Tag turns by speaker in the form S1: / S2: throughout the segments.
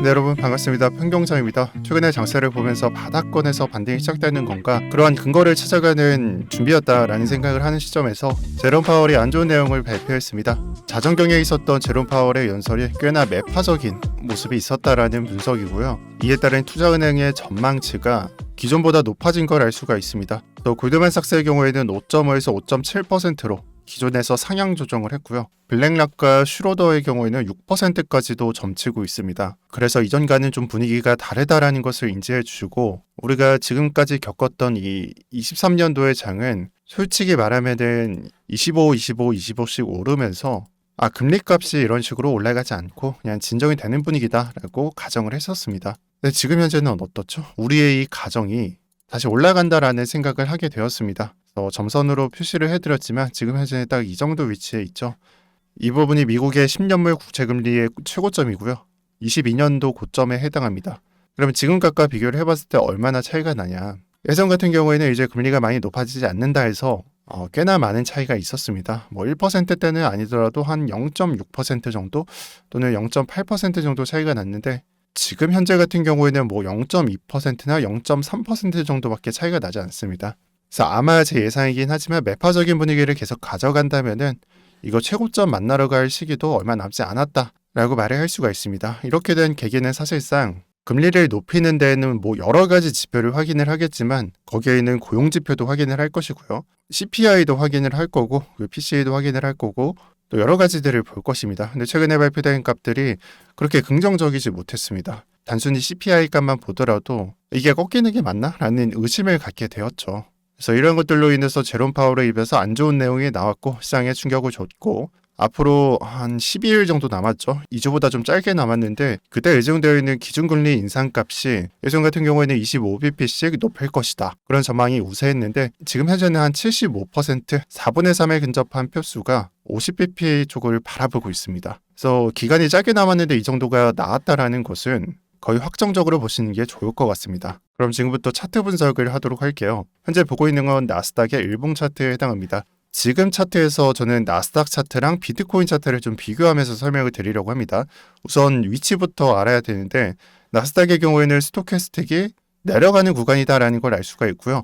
S1: 네, 여러분 반갑습니다. 평경장입니다. 최근에 장세를 보면서 바닥권에서 반등이 시작되는 건가 그러한 근거를 찾아가는 준비였다라는 생각을 하는 시점에서 제롬 파월이 안 좋은 내용을 발표했습니다. 자정경에 있었던 제롬 파월의 연설이 꽤나 매파적인 모습이 있었다라는 분석이고요. 이에 따른 투자은행의 전망치가 기존보다 높아진 걸 알 수가 있습니다. 또 골드만삭스의 경우에는 5.5에서 5.7%로 기존에서 상향 조정을 했고요. 블랙락과 슈로더의 경우에는 6%까지도 점치고 있습니다. 그래서 이전과는 좀 분위기가 다르다라는 것을 인지해 주시고 우리가 지금까지 겪었던 이 23년도의 장은 솔직히 말하면은 25씩 오르면서 금리값이 이런 식으로 올라가지 않고 그냥 진정이 되는 분위기다라고 가정을 했었습니다. 근데 지금 현재는 어떻죠? 우리의 이 가정이 다시 올라간다라는 생각을 하게 되었습니다. 점선으로 표시를 해드렸지만 지금 현재는 딱 이 정도 위치에 있죠. 이 부분이 미국의 10년물 국채금리의 최고점이고요. 22년도 고점에 해당합니다. 그러면 지금값과 비교를 해봤을 때 얼마나 차이가 나냐. 예전 같은 경우에는 이제 금리가 많이 높아지지 않는다 해서 꽤나 많은 차이가 있었습니다. 1%대는 아니더라도 한 0.6% 정도 또는 0.8% 정도 차이가 났는데 지금 현재 같은 경우에는 0.2%나 0.3% 정도밖에 차이가 나지 않습니다. 그래서 아마 제 예상이긴 하지만 매파적인 분위기를 계속 가져간다면은 이거 최고점 만나러 갈 시기도 얼마 남지 않았다라고 말을 할 수가 있습니다. 이렇게 된 계기는 사실상 금리를 높이는 데에는 여러 가지 지표를 확인을 하겠지만 거기에 있는 고용 지표도 확인을 할 것이고요. CPI도 확인을 할 거고 PCE도 확인을 할 거고 또 여러 가지들을 볼 것입니다. 근데 최근에 발표된 값들이 그렇게 긍정적이지 못했습니다. 단순히 CPI 값만 보더라도 이게 꺾이는 게 맞나? 라는 의심을 갖게 되었죠. 그래서 이런 것들로 인해서 제롬 파월의 입에서 안 좋은 내용이 나왔고 시장에 충격을 줬고 앞으로 한 12일 정도 남았죠. 2주보다 좀 짧게 남았는데 그때 예정되어 있는 기준금리 인상값이 예전 같은 경우에는 25bp씩 높일 것이다. 그런 전망이 우세했는데 지금 현재는 한 75%, 4분의 3에 근접한 표수가 50bp 쪽을 바라보고 있습니다. 그래서 기간이 짧게 남았는데 이 정도가 나왔다라는 것은 거의 확정적으로 보시는 게 좋을 것 같습니다. 그럼 지금부터 차트 분석을 하도록 할게요. 현재 보고 있는 건 나스닥의 일봉 차트에 해당합니다. 지금 차트에서 저는 나스닥 차트랑 비트코인 차트를 좀 비교하면서 설명을 드리려고 합니다. 우선 위치부터 알아야 되는데 나스닥의 경우에는 스토캐스틱이 내려가는 구간이다라는 걸 알 수가 있고요.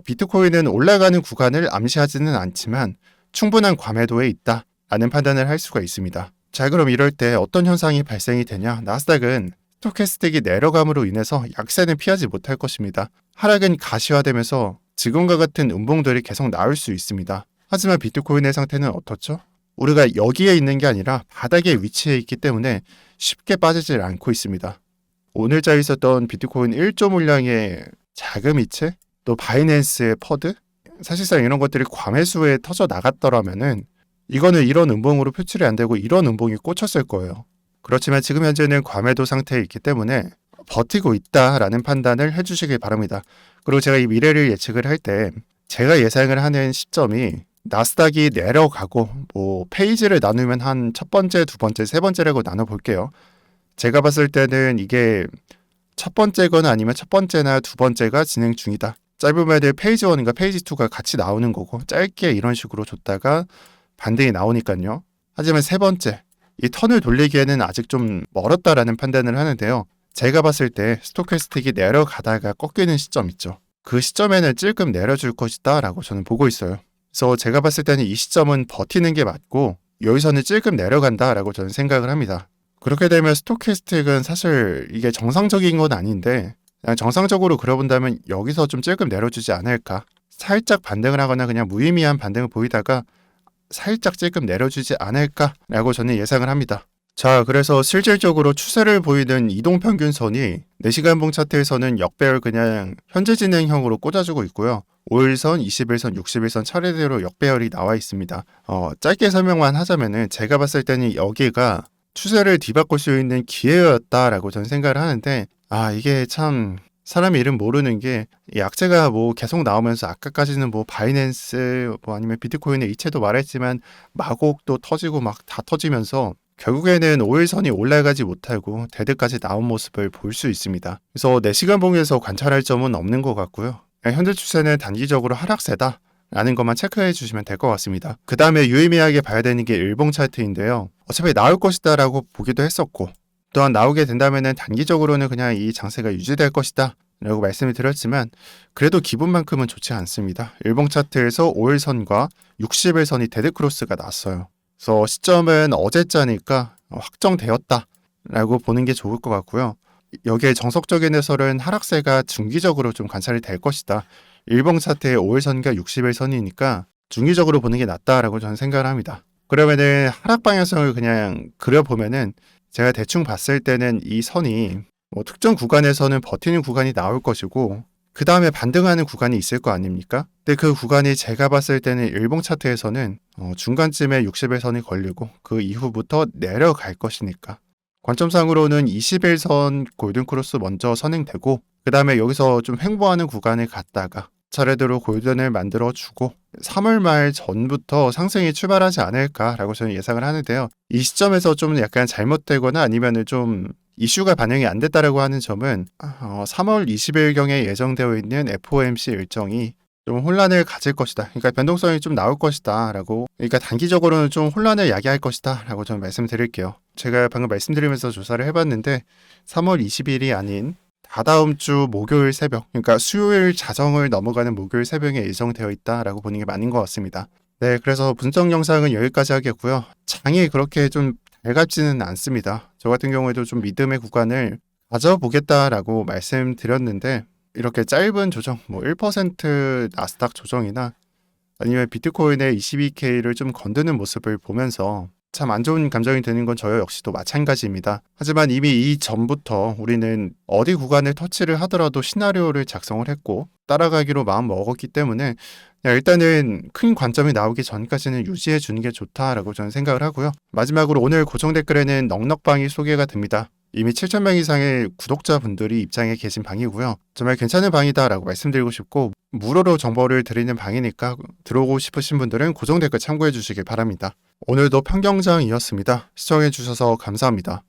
S1: 비트코인은 올라가는 구간을 암시하지는 않지만 충분한 과매도에 있다라는 판단을 할 수가 있습니다. 자, 그럼 이럴 때 어떤 현상이 발생이 되냐? 나스닥은 스토캐스틱이 내려감으로 인해서 약세는 피하지 못할 것입니다. 하락은 가시화되면서 지금과 같은 음봉들이 계속 나올 수 있습니다. 하지만 비트코인의 상태는 어떻죠? 우리가 여기에 있는 게 아니라 바닥에 위치해 있기 때문에 쉽게 빠지질 않고 있습니다. 오늘자 있었던 비트코인 1조 물량의 자금 이체, 또 바이낸스의 퍼드, 사실상 이런 것들이 과매수에 터져 나갔더라면은 이거는 이런 음봉으로 표출이 안 되고 이런 음봉이 꽂혔을 거예요. 그렇지만 지금 현재는 과매도 상태에 있기 때문에 버티고 있다라는 판단을 해주시길 바랍니다. 그리고 제가 이 미래를 예측을 할 때 제가 예상을 하는 시점이 나스닥이 내려가고 페이지를 나누면 한 첫 번째, 두 번째, 세 번째라고 나눠볼게요. 제가 봤을 때는 이게 첫 번째거나 아니면 첫 번째나 두 번째가 진행 중이다. 짧으면 페이지 1인가 페이지 2가 같이 나오는 거고 짧게 이런 식으로 줬다가 반등이 나오니까요. 하지만 세 번째, 이 턴을 돌리기에는 아직 좀 멀었다라는 판단을 하는데요. 제가 봤을 때 스토캐스틱이 내려가다가 꺾이는 시점 있죠. 그 시점에는 찔끔 내려줄 것이다 라고 저는 보고 있어요. 그래서 제가 봤을 때는 이 시점은 버티는 게 맞고 여기서는 찔끔 내려간다 라고 저는 생각을 합니다. 그렇게 되면 스토캐스틱은 사실 이게 정상적인 건 아닌데 그냥 정상적으로 그려본다면 여기서 좀 찔끔 내려주지 않을까. 살짝 반등을 하거나 그냥 무의미한 반등을 보이다가 살짝 찔끔 내려주지 않을까라고 저는 예상을 합니다. 자, 그래서 실질적으로 추세를 보이는 이동평균선이 4시간봉 차트에서는 역배열 그냥 현재 진행형으로 꽂아주고 있고요. 5일선, 21선, 60일선 차례대로 역배열이 나와 있습니다. 짧게 설명만 하자면은 제가 봤을 때는 여기가 추세를 뒤바꿀 수 있는 기회였다라고 저는 생각을 하는데 이게 참 사람 이름 모르는 게 약세가 계속 나오면서 아까까지는 바이낸스 아니면 비트코인의 이체도 말했지만 마곡도 터지고 막 다 터지면서 결국에는 5일선이 올라가지 못하고 데드까지 나온 모습을 볼 수 있습니다. 그래서 4시간 봉에서 관찰할 점은 없는 것 같고요. 현재 추세는 단기적으로 하락세다 라는 것만 체크해 주시면 될 것 같습니다. 그 다음에 유의미하게 봐야 되는 게 일봉 차트인데요. 어차피 나올 것이다 라고 보기도 했었고 또한 나오게 된다면 단기적으로는 그냥 이 장세가 유지될 것이다 라고 말씀을 드렸지만 그래도 기분만큼은 좋지 않습니다. 일봉 차트에서 5일선과 60일선이 데드크로스가 났어요. 그래서 시점은 어제자니까 확정되었다 라고 보는 게 좋을 것 같고요. 여기에 정석적인 해설은 하락세가 중기적으로 좀 관찰이 될 것이다. 일봉 차트의 5일선과 60일선이니까 중기적으로 보는 게 낫다라고 저는 생각을 합니다. 그러면은 하락 방향성을 그냥 그려보면은 제가 대충 봤을 때는 이 선이 뭐 특정 구간에서는 버티는 구간이 나올 것이고 그 다음에 반등하는 구간이 있을 거 아닙니까? 근데 그 구간이 제가 봤을 때는 일봉 차트에서는 중간쯤에 60일선이 걸리고 그 이후부터 내려갈 것이니까 관점상으로는 21선 골든크로스 먼저 선행되고 그 다음에 여기서 좀 횡보하는 구간을 갔다가 차례대로 골든을 만들어주고 3월 말 전부터 상승이 출발하지 않을까라고 저는 예상을 하는데요. 이 시점에서 좀 약간 잘못되거나 아니면은 좀 이슈가 반영이 안 됐다라고 하는 점은 3월 20일경에 예정되어 있는 FOMC 일정이 좀 혼란을 가질 것이다. 그러니까 변동성이 좀 나올 것이다 라고, 그러니까 단기적으로는 좀 혼란을 야기할 것이다 라고 저는 말씀드릴게요. 제가 방금 말씀드리면서 조사를 해봤는데 3월 20일이 아닌 다다음 주 목요일 새벽, 그러니까 수요일 자정을 넘어가는 목요일 새벽에 예정되어 있다라고 보는 게 맞는 것 같습니다. 네, 그래서 분석 영상은 여기까지 하겠고요. 장이 그렇게 좀 달갑지는 않습니다. 저 같은 경우에도 좀 믿음의 구간을 가져보겠다라고 말씀드렸는데 이렇게 짧은 조정, 뭐 1% 나스닥 조정이나 아니면 비트코인의 22K를 좀 건드는 모습을 보면서 참 안 좋은 감정이 드는 건 저 역시도 마찬가지입니다. 하지만 이미 이 전부터 우리는 어디 구간을 터치를 하더라도 시나리오를 작성을 했고 따라가기로 마음 먹었기 때문에 그냥 일단은 큰 관점이 나오기 전까지는 유지해 주는 게 좋다라고 저는 생각을 하고요. 마지막으로 오늘 고정 댓글에는 넉넉방이 소개가 됩니다. 이미 7,000명 이상의 구독자분들이 입장해 계신 방이고요. 정말 괜찮은 방이다라고 말씀드리고 싶고 무료로 정보를 드리는 방이니까 들어오고 싶으신 분들은 고정 댓글 참고해 주시길 바랍니다. 오늘도 평경장이었습니다. 시청해 주셔서 감사합니다.